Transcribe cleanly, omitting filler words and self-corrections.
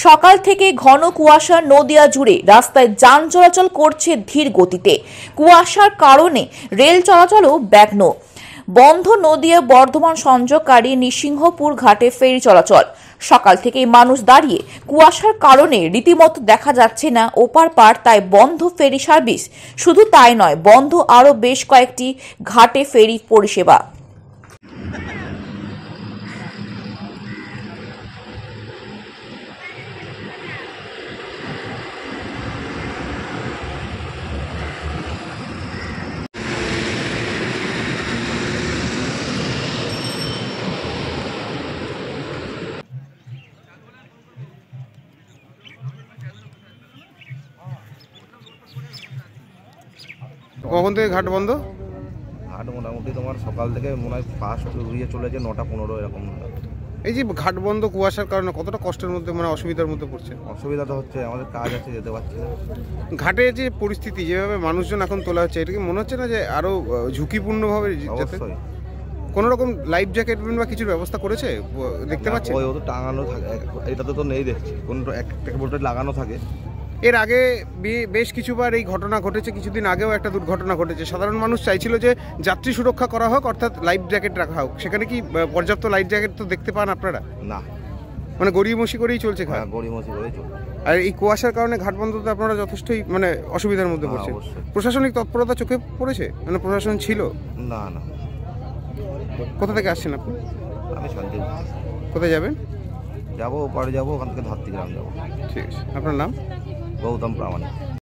সকাল থেকে ঘন কুয়াশা নদিয়া জুড়ে রাস্তায় যান চলাচল করছে ধীর গতিতে। কুয়াশার কারণে রেল চলাচলও ব্যাহত। বন্ধ নদিয়া বর্ধমান সংযোগকারী নৃসিংহপুর ঘাটে ফেরি চলাচল। সকাল থেকেই মানুষ দাঁড়িয়ে কুয়াশার কারণে রীতিমতো দেখা যাচ্ছে না ওপার পার, তাই বন্ধ ফেরি সার্ভিস। শুধু তাই নয়, বন্ধ আরও বেশ কয়েকটি ঘাটে ফেরি পরিষেবা। কখন থেকে ঘাট বন্ধ? ঘাট মোটামুটি তোমার সকাল থেকে মনে হয় ফার্স্ট উড়িয়ে চলেছে 9টা 15 এরকম। এই যে ঘাট বন্ধ কুয়াশার কারণে কতটা কষ্টের মধ্যে, মানে অসুবিধার মধ্যে পড়ছে? অসুবিধা তো হচ্ছে, আমাদের কাজ আছে, যেতে পারছি না। ঘাটে যে পরিস্থিতি, যেভাবে মানুষজন এখন তোলা হচ্ছে, এটা কি মনে হচ্ছে না যে আরো ঝুঁকিপূর্ণভাবে যাতে অবশ্যই কোনো রকম লাইফ জ্যাকেট বা কিছুর ব্যবস্থা করেছে দেখতে পাচ্ছেন? ওই তো টাঙানো থাকে, এটাতে তো নেই দেখছি, কোনো একটা বোল্টে লাগানো থাকে। এর আগে বেশ কিছুবার এই ঘটনা ঘটেছে, কিছুদিন আগেও একটা দুর্ঘটনা ঘটেছে। সাধারণ মানুষ চাইছিল যে যাত্রী সুরক্ষা করা হোক, অর্থাৎ লাইফ জ্যাকেট রাখা হোক। সেখানে কি পর্যাপ্ত লাইফ জ্যাকেট তো দেখতে পান আপনারা? না, মানে গড়িমসি করেই চলছে ঘাট। গড়িমসি করেই চলছে। আর এই কুয়াশার কারণে ঘাট বন্ধতে আপনারা যথেষ্টই মানে অসুবিধার মধ্যে পড়ছে। প্রশাসনিক তৎপরতা চোখে পড়েছে? মানে প্রশাসন ছিল? না না। কোথা থেকে আসছেন আপনি? আমি শান্তি। কোথায় যাবেন? যাবো ওপারে, যাবো ওখান থেকে ধাত্রী গ্রাম যাবো। ঠিক আছে, আপনার নাম? গৌতম প্রামাণিক।